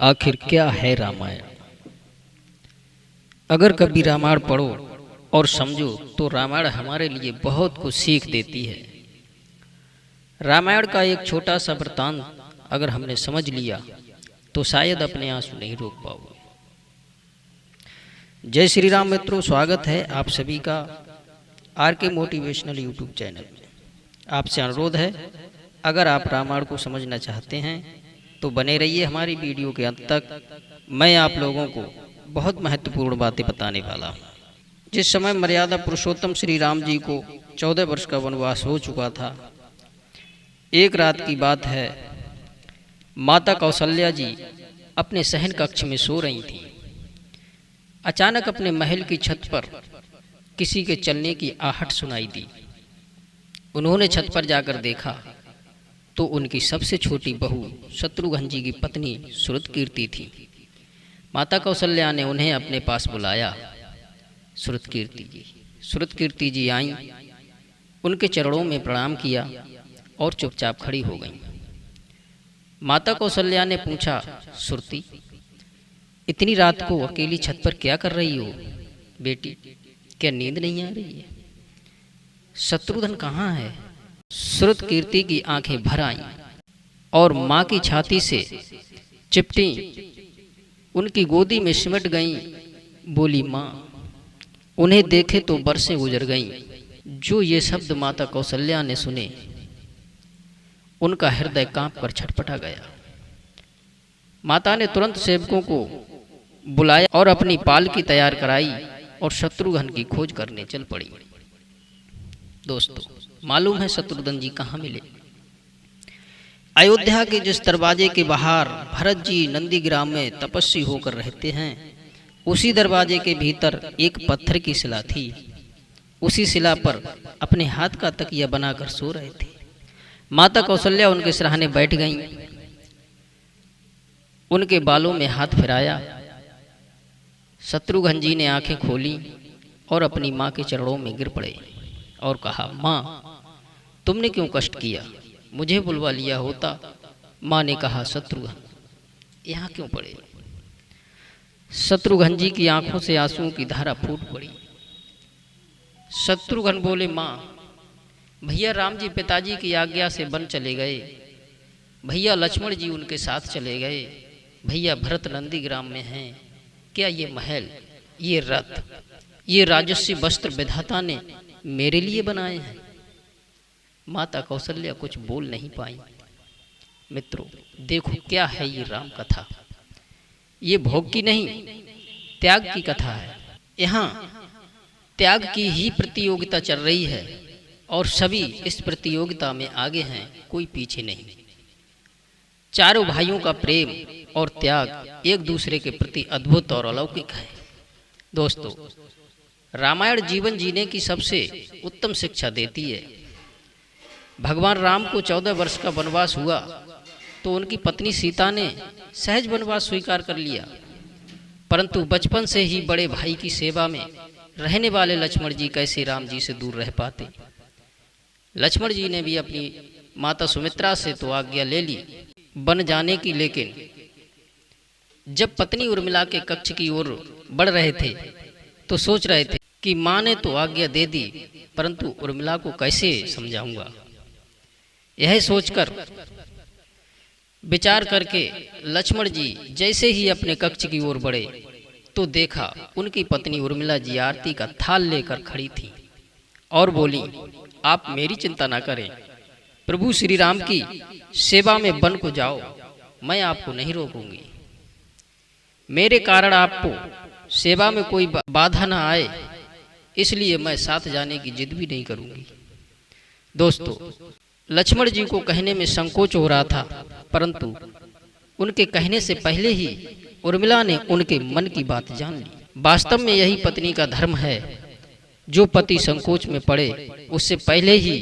आखिर क्या है रामायण। अगर कभी रामायण पढ़ो और समझो तो रामायण हमारे लिए बहुत कुछ सीख देती है। रामायण का एक छोटा सा वृत्तांत अगर हमने समझ लिया तो शायद अपने आंसू नहीं रोक पाओगे। जय श्री राम मित्रों, स्वागत है आप सभी का आरके मोटिवेशनल यूट्यूब चैनल में। आपसे अनुरोध है, अगर आप रामायण को समझना चाहते हैं तो बने रहिए हमारी वीडियो के अंत तक। मैं आप लोगों को बहुत महत्वपूर्ण बातें बताने वाला हूँ। जिस समय मर्यादा पुरुषोत्तम श्री राम जी को 14 वर्ष का वनवास हो चुका था, एक रात की बात है, माता कौशल्या जी अपने शयन कक्ष में सो रही थीं। अचानक अपने महल की छत पर किसी के चलने की आहट सुनाई दी। उन्होंने छत पर जाकर देखा तो उनकी सबसे छोटी बहू शत्रुघ्न जी की पत्नी श्रुतकीर्ति थी। माता कौशल्या ने उन्हें अपने पास बुलाया। श्रुतकीर्ति जी आईं, उनके चरणों में प्रणाम किया और चुपचाप खड़ी हो गईं। माता कौशल्या ने पूछा, श्रुति, इतनी रात को अकेली छत पर क्या कर रही हो? बेटी, क्या नींद नहीं आ रही है? शत्रुघ्न कहाँ है? श्रुतकीर्ति की आंखें भर आईं और माँ की छाती से चिपटी उनकी गोदी में सिमट गईं। बोली, माँ। उन्हें देखे तो बरसें गुजर गईं। जो ये शब्द माता कौशल्या ने सुने, उनका हृदय कांप कर छटपटा गया। माता ने तुरंत सेवकों को बुलाया और अपनी पालकी तैयार कराई और शत्रुघ्न की खोज करने चल पड़ी। दोस्तों, मालूम है शत्रुघ्न जी कहाँ मिले? अयोध्या के जिस दरवाजे के बाहर भरत जी नंदीग्राम में तपस्वी होकर रहते हैं, उसी दरवाजे के भीतर एक पत्थर की शिला थी। उसी शिला पर अपने हाथ का तकिया बनाकर सो रहे थे। माता कौशल्या उनके सिरहाने बैठ गईं, उनके बालों में हाथ फिराया। शत्रुघ्न जी ने आंखें खोली और अपनी माँ के चरणों में गिर पड़े और कहा, माँ, तुमने क्यों कष्ट किया? मुझे बुलवा लिया होता। माँ ने कहा, शत्रुघ्न, यहाँ क्यों पड़े? शत्रुघ्न जी की आंखों से आंसुओं की धारा फूट पड़ी। शत्रुघ्न बोले, माँ, भैया राम जी पिताजी की आज्ञा से वन चले गए, भैया लक्ष्मण जी उनके साथ चले गए, भैया भरत नंदीग्राम में हैं। क्या ये महल, ये रथ, ये राजस्वी वस्त्र विधाता ने मेरे लिए बनाए हैं? माता कौशल्या कुछ बोल नहीं पाई। मित्रों, देखो क्या है ये राम कथा। ये भोग की नहीं, त्याग की कथा है। यहाँ त्याग की ही प्रतियोगिता चल रही है और सभी इस प्रतियोगिता में आगे हैं, कोई पीछे नहीं। चारों भाइयों का प्रेम और त्याग एक दूसरे के प्रति अद्भुत और अलौकिक है। दोस्तों, रामायण जीवन जीने की सबसे उत्तम शिक्षा देती है। भगवान राम को 14 वर्ष का वनवास हुआ तो उनकी पत्नी सीता ने सहज वनवास स्वीकार कर लिया, परंतु बचपन से ही बड़े भाई की सेवा में रहने वाले लक्ष्मण जी कैसे राम जी से दूर रह पाते? लक्ष्मण जी ने भी अपनी माता सुमित्रा से तो आज्ञा ले ली बन जाने की, लेकिन जब पत्नी उर्मिला के कक्ष की ओर बढ़ रहे थे तो सोच रहे थे कि माँ ने तो आज्ञा दे दी, परंतु उर्मिला को कैसे समझाऊंगा? यह सोचकर विचार करके लक्ष्मण जी जैसे ही अपने कक्ष की ओर बढ़े तो देखा उनकी पत्नी उर्मिला जी आरती का थाल लेकर खड़ी थी और बोली, आप मेरी चिंता ना करें, प्रभु श्री राम की सेवा में वन को जाओ, मैं आपको नहीं रोकूंगी। मेरे कारण आपको सेवा में कोई बाधा ना आए, इसलिए मैं साथ जाने की जिद भी नहीं करूंगी। दोस्तों, लक्ष्मण जी को कहने में संकोच हो रहा था, परंतु उनके कहने से पहले ही उर्मिला ने उनके मन की बात जान ली। वास्तव में यही पत्नी का धर्म है। जो पति संकोच में पड़े, उससे पहले ही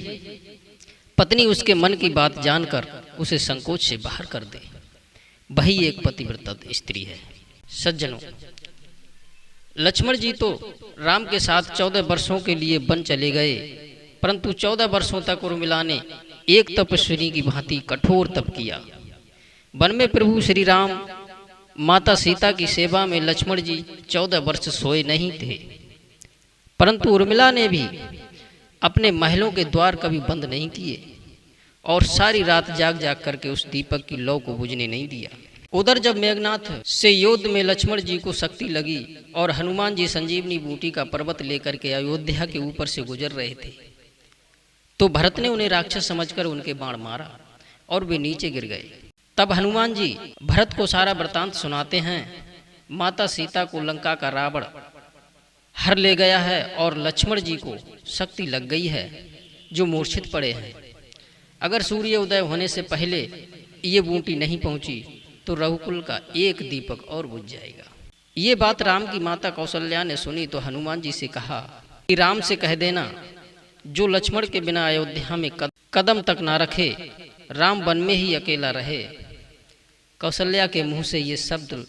पत्नी उसके मन की बात जानकर उसे संकोच से बाहर कर दे, वही एक पतिव्रता स्त्री है। सज्जनों, लक्ष्मण जी तो राम के साथ 14 वर्षों के लिए वन चले गए, परंतु 14 वर्षों तक उर्मिला ने एक तपस्विनी की भांति कठोर तप किया। वन में प्रभु श्री राम माता सीता की सेवा में लक्ष्मण जी 14 वर्ष सोए नहीं थे, परंतु उर्मिला ने भी अपने महलों के द्वार कभी बंद नहीं किए और सारी रात जाग जाग करके उस दीपक की लौ को बुझने नहीं दिया। उधर जब मेघनाथ से युद्ध में लक्ष्मण जी को शक्ति लगी और हनुमान जी संजीवनी बूटी का पर्वत लेकर के अयोध्या के ऊपर से गुजर रहे थे, तो भरत ने उन्हें राक्षस समझकर उनके बाण मारा और वे नीचे गिर गए। तब हनुमान जी भरत को सारा वृतांत सुनाते हैं। माता सीता को लंका का रावण हर ले गया है और लक्ष्मण जी को शक्ति लग गई है जो मूर्छित पड़े हैं। अगर सूर्य उदय होने से पहले ये बूटी नहीं पहुंची तो रघुकुल का एक दीपक और बुझ जाएगा। ये बात राम की माता कौशल्या ने सुनी तो हनुमान जी से कहा कि राम से कह देना जो लक्ष्मण के बिना अयोध्या में कदम तक ना रखे, राम वन में ही अकेला रहे। कौशल्या के मुंह से ये शब्द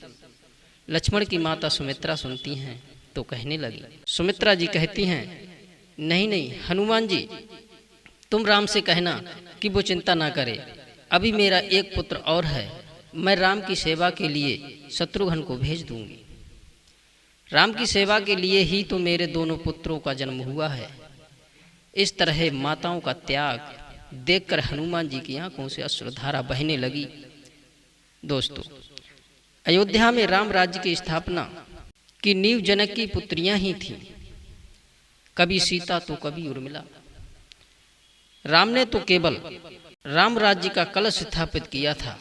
लक्ष्मण की माता सुमित्रा सुनती हैं तो कहने लगी। सुमित्रा जी कहती हैं, नहीं नहीं हनुमान जी, तुम राम से कहना कि वो चिंता ना करे, अभी मेरा एक पुत्र और है, मैं राम की सेवा के लिए शत्रुघ्न को भेज दूंगी। राम की सेवा के लिए ही तो मेरे दोनों पुत्रों का जन्म हुआ है। इस तरह माताओं का त्याग देखकर हनुमान जी की आंखों से अश्रुधारा बहने लगी। दोस्तों, अयोध्या में राम राज्य की स्थापना की नींव जनक की पुत्रियां ही थीं, कभी सीता तो कभी उर्मिला। राम ने तो केवल राम राज्य का कलश स्थापित किया था,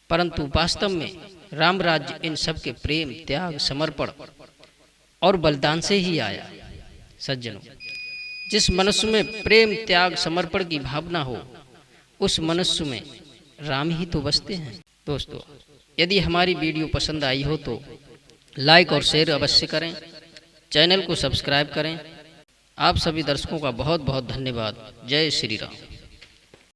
परंतु वास्तव में राम राज्य इन सब के प्रेम, त्याग, समर्पण और बलिदान से ही आया। सज्जनों, जिस मनुष्य में प्रेम, त्याग, समर्पण की भावना हो, उस मनुष्य में राम ही तो बसते हैं। दोस्तों, यदि हमारी वीडियो पसंद आई हो तो लाइक और शेयर अवश्य करें, चैनल को सब्सक्राइब करें। आप सभी दर्शकों का बहुत बहुत धन्यवाद। जय श्री राम।